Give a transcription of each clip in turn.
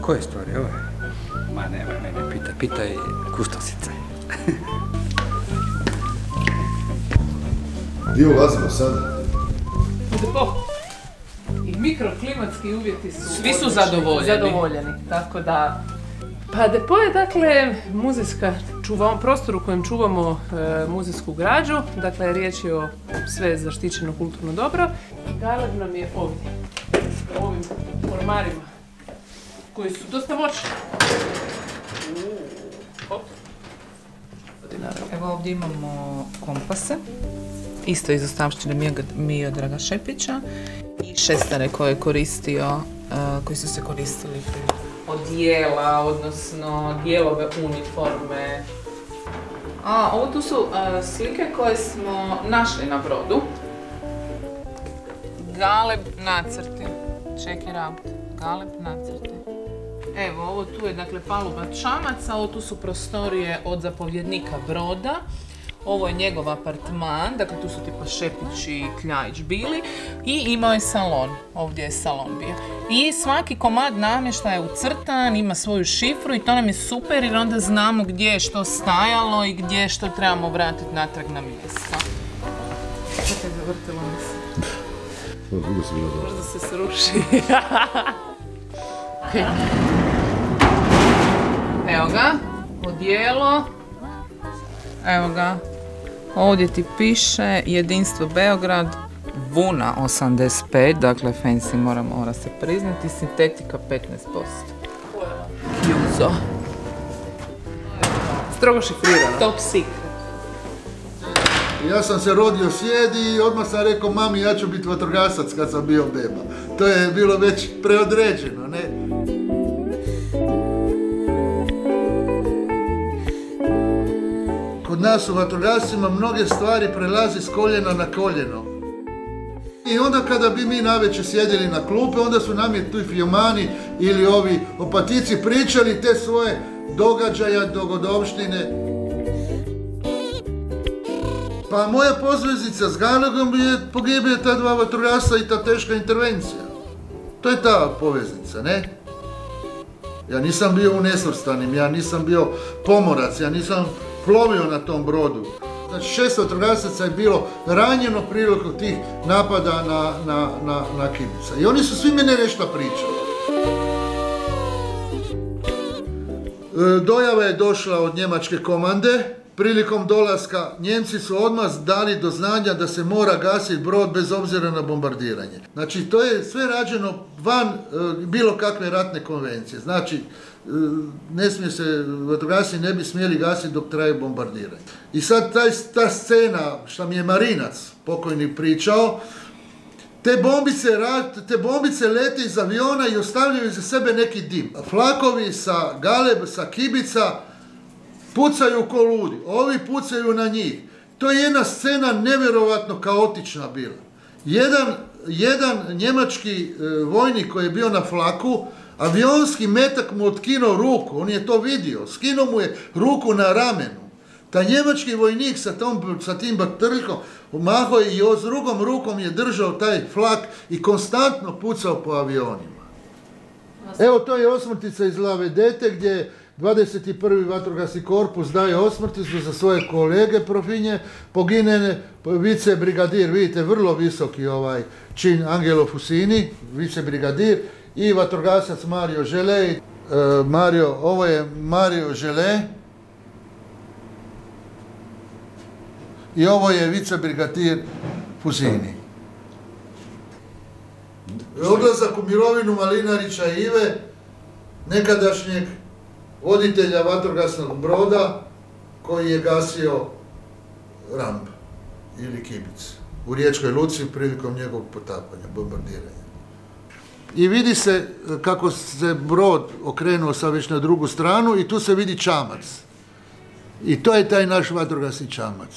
Koje stvari, ovo? Ma nemoj mene pitaj kustosice. Gdje ulazimo sada? I mikroklimatski uvjeti su svi su zadovoljeni, tako da... Pa depo je dakle prostor u kojem čuvamo muzejsku građu, dakle riječ je o sve zaštićeno kulturno dobro i galeb nam je ovdje, u ovim ormarima koji su dosta moćni. Evo ovdje imamo kompase, isto iz ostavštine Miodraga Šepića i šestare koje je koristio, koji su se koristili odijela, odnosno dijelove uniforme. Ovo tu su slike koje smo našli na brodu. Galeb nacrti. Check it out. Galeb nacrti. Evo, ovo tu je dakle paluba čamaca, ovo tu su prostorije od zapovjednika broda. Ovo je njegov apartman, dakle tu su tipa Šepić i Kljajić bili i imao je salon, ovdje je salon bio. I svaki komad namještaja je ucrtan, ima svoju šifru i to nam je super jer onda znamo gdje je što stajalo i gdje je što trebamo vratiti natrag na mjesto. Čekaj, zavrtilo mi se. Možda se sruši. Evo ga, odijelo. Evo ga. Ovdje ti piše Jedinstvo Beograd, Vuna 85, dakle fancy mora se priznati, sintetika 15%. Juzo. Strogo šifrirano. Top secret. Ja sam se rodio sjedi i odmah sam rekao mami ja ću biti vatrogasac kad sam bio beba. To je bilo već preodređeno, ne? Kod nas u vatrogascima mnoge stvari prelazi s koljena na koljeno. I onda kada bi mi navečer sjedili na klupe, onda su nam je tu Fiumani ili ovi opatici pričali te svoje događaja, dogodovštine. Pa moja pozveznica s Galebom je pogibio ta dva vatrogasca i ta teška intervencija. To je ta poveznica, ne? Ja nisam bio u nesvrstanim, ja nisam bio pomorac, ja nisam plovio na tom brodu. Znači 6 vatrogasaca je bilo ranjeno prilikom tih napada na Kibica. I oni su svi mene nešto pričali. Dojava je došla od njemačke komande. Prilikom dolaska Njemci su odmah dali do znanja da se mora gasiti brod bez obzira na bombardiranje. Znači to je sve rađeno van bilo kakve ratne konvencije. Znači ne smije se, vatrogasci ne bi smjeli gasiti dok traje bombardiranje. I sad ta scena što mi je Marinac pokojni pričao, te bombice lete iz aviona i ostavljaju iza sebe neki dim. Flakovi sa Galeb, sa Kibica pucaju ko ludi, ovi pucaju na njih. To je jedna scena nevjerovatno kaotična bila. Jedan njemački vojnik koji je bio na flaku, avionski metak mu otkinuo ruku, on je to vidio, skinuo mu je ruku na ramenu. Taj njemački vojnik sa tim batrljkom mahao i s drugom rukom je držao taj flak i konstantno pucao po avionima. Evo to je osmrtica iz La Vedete gdje 21. vatrogasni korpus daje osmrticu za svoje kolege profinje, poginene vicebrigadir, vidite vrlo visoki čin Angelo Fusini, vicebrigadir, i vatrogasac Mario Žele. Ovo je Mario Žele i ovo je vicebrigadir Fusini. Odlazak u mirovinu Malinarića Ive, nekadašnjeg voditelja vatrogasnog broda koji je gasio Ramp ili Kibic u Riječkoj luci prilikom njegovog potapanja, bombardiranja. I vidi se kako se brod okrenuo sad već na drugu stranu i tu se vidi čamac. I to je taj naš vatrogasni čamac.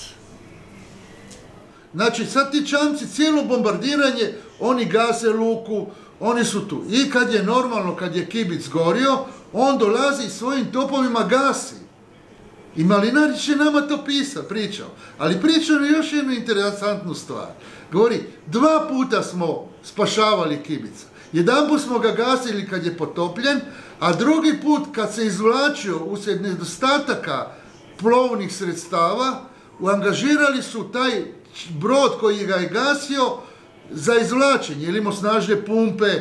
Znači sad ti čamci cijelo bombardiranje, oni gase luku, oni su tu. I kad je normalno, kad je Kibic gorio, on dolazi i svojim topovima gasi. I Malinarić je nama to pričao. Ali pričao je još jednu interesantnu stvar. Govori, 2 puta smo spašavali Kibica. Jedanput smo ga gasili kad je potopljen, a drugi put kad se izvlačio usred nedostataka plovnih sredstava, angažirali su taj brod koji ga je gasio za izvlačenje, jer imao snažne pumpe,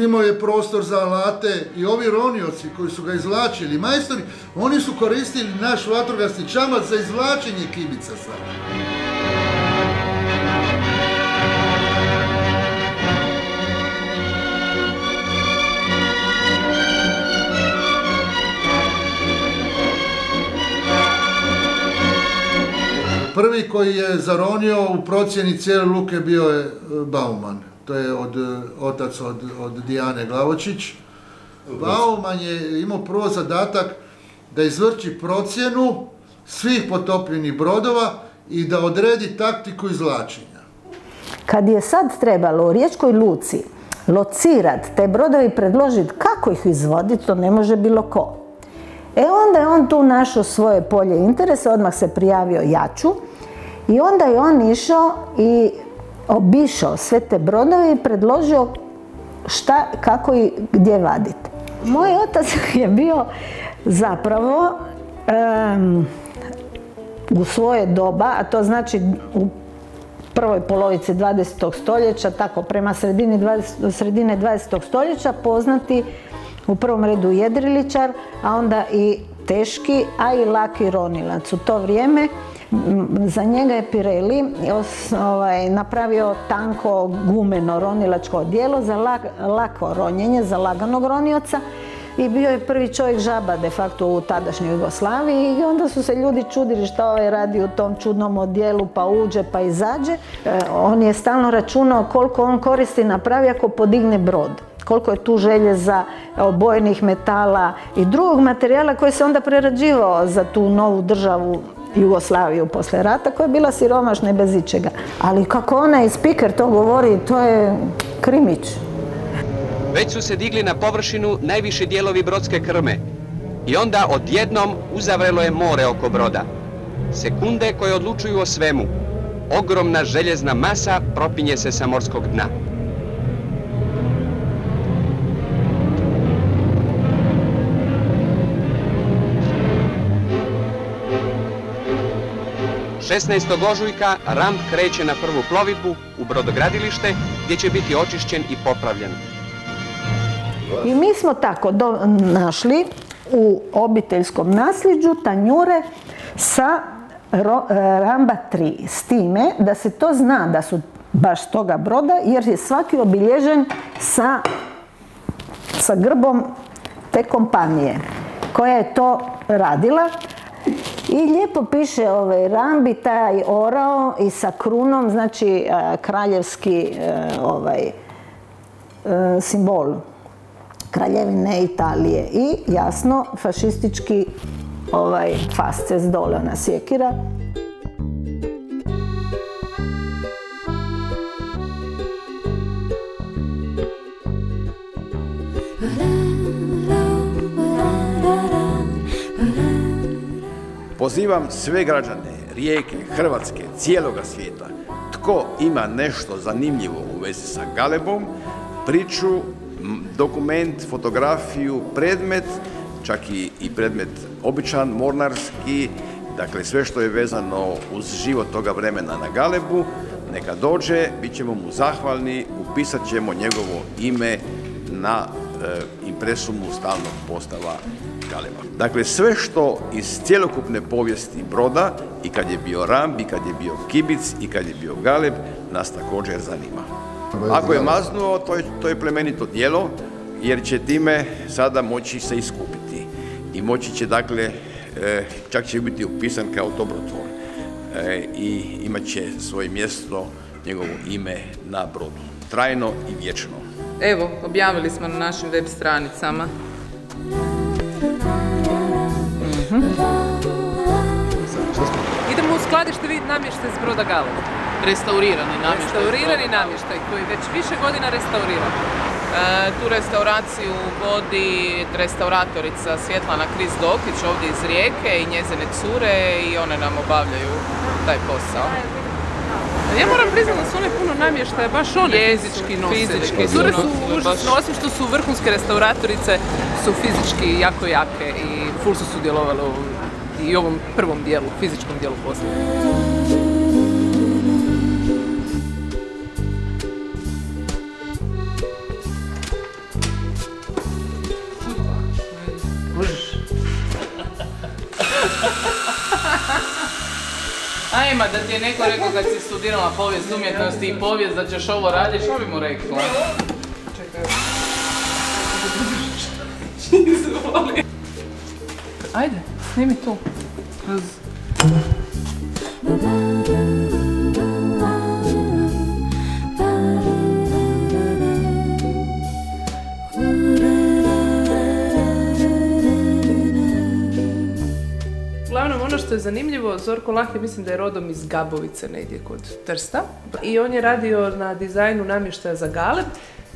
imao je prostor za alate i ovi ronioci koji su ga izvlačili, majstori, oni su koristili naš vatrogasni čamac za izvlačenje kibica sada. Prvi koji je zaronio u procjeni cijele luke bio je Bauman. To je otac od Dijane Glavočić. Bauman je imao prvo zadatak da izvrši procjenu svih potopljenih brodova i da odredi taktiku izvlačenja. Kad je sad trebalo u Riječkoj luci locirati te brodove i predložiti kako ih izvoditi, to ne može bilo ko. Onda je on tu našao svoje polje interesa, odmah se prijavio Jaču i onda je on išao i obišao sve te brodove i predložio šta, kako i gdje vaditi. Moj otac je bio zapravo u svoje doba, a to znači u prvoj polovici 20. stoljeća, tako prema sredine 20. stoljeća, poznati u prvom redu jedriličar, a onda i teški, a i laki ronilac. U to vrijeme za njega je Pirelli napravio tanko gumeno ronilačko odijelo za lako ronjenje, za laganog ronioca i bio je prvi čovjek žaba de facto u tadašnjoj Jugoslaviji i onda su se ljudi čudili šta ovaj radi u tom čudnom odijelu, pa uđe pa izađe. On je stalno računao koliko on koristi napravi ako podigne brod. Koliko je tu željeza, obojenih metala i drugog materijala koji se onda prerađivao za tu novu državu Jugoslaviju poslije rata, koja je bila siromašna i bez ičega. Ali kako onaj spiker to govori, to je krimić. Već su se digli na površinu najviši dijelovi brodske krme i onda odjednom uzavrelo je more oko broda. Sekunde koje odlučuju o svemu. Ogromna željezna masa propinje se sa morskog dna. Šesnaestog ožujka Ramb kreće na prvu plovidbu u brodogradilište gdje će biti očišćen i popravljen. I mi smo tako našli u obiteljskom nasljeđu tanjure sa Ramba 3, s time da se to zna da su baš toga broda, jer je svaki obilježen sa grbom te kompanije koja je to radila. I lijepo piše Rambi, taj orao i sa krunom, znači kraljevski simbol Kraljevine Italije i jasno fašistički fasces dole, ona sjekira. Pozivam sve građane Rijeke, Hrvatske, cijeloga svijeta, tko ima nešto zanimljivo u vezi sa Galebom, priču, dokument, fotografiju, predmet, čak i predmet običan, mornarski, dakle sve što je vezano uz život toga vremena na Galebu, neka dođe, bit ćemo mu zahvalni, upisat ćemo njegovo ime na impresumu stalnog postava Galeba. Dakle, sve što iz cjelokupne povijesti broda, i kad je bio Ramb, i kad je bio Kibic, i kad je bio Galeb, nas također zanima. Ako je maznuo, to je plemenito djelo, jer će time sada moći se iskupiti. I moći će, dakle, čak će biti upisan kao dobrotvor. I imat će svoje mjesto, njegovo ime na brodu. Trajno i vječno. Evo, objavili smo na našim web stranicama. Idemo u skladište vidjeti namještaj s broda Galeb. Restaurirani namještaj. Restaurirani namještaj koji već više godina restauriran. Tu restauraciju vodi restauratorica Svjetlana Kris Dokić ovdje iz Rijeke i njezine cure i one nam obavljaju taj posao. Ja moram priznati da su one puno namještaja, baš one fizički nosili. Fizički su Cure su nosile, užasno, osim što su vrhunske restauratorice, su fizički jako jake i full su sudjelovale i ovom prvom dijelu, fizičkom dijelu posla. Ajma, da ti je neko rekao kad si studirala povijest umjetnosti i povijest da ćeš ovo raditi, što bi mu rekla? Čekaj. Ajde, snimi tu. Uglavnom, ono što je zanimljivo, Zorko Lah je, mislim da je rodom iz Gabovice, negdje kod Trsta. I on je radio na dizajnu namještaja za Galeb.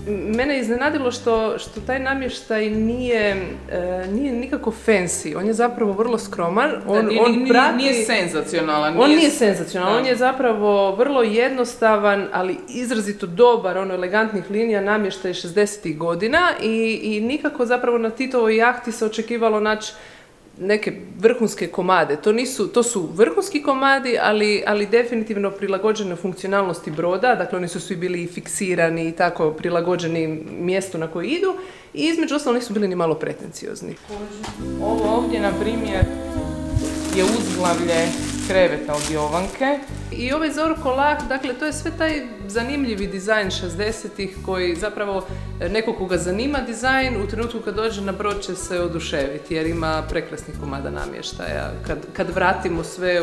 Mene je iznenadilo što taj namještaj nije nikako fancy. On je zapravo vrlo skroman. Nije senzacionalan. On nije senzacionalan. On je zapravo vrlo jednostavan, ali izrazito dobar, elegantnih linija namještaj 60-ih godina i nikako zapravo na Titovoj jahti se očekivalo naći neke vrhunske komade. To su vrhunski komadi, ali definitivno prilagođene funkcionalnosti broda, dakle oni su svi bili fiksirani i tako prilagođeni mjestu na koje idu i između ostalog nisu bili ni malo pretenciozni. Ovo ovdje, na primjer, je uzglavlje kreveta od Jovanke. I ovaj Zorko Lah, dakle, to je sve taj zanimljivi dizajn 60-ih koji zapravo neko koga zanima dizajn, u trenutku kad dođe na brod će se oduševiti jer ima prekrasnih komada namještaja. Kad vratimo sve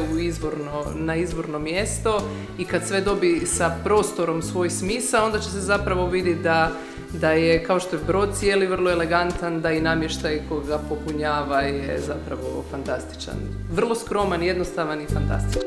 na izvorno mjesto i kad sve dobi sa prostorom svoj smisao, onda će se zapravo vidjeti da je, kao što je brod cijeli vrlo elegantan, da i namještaj koga popunjava je zapravo fantastičan. Vrlo skroman, jednostavan i fantastičan.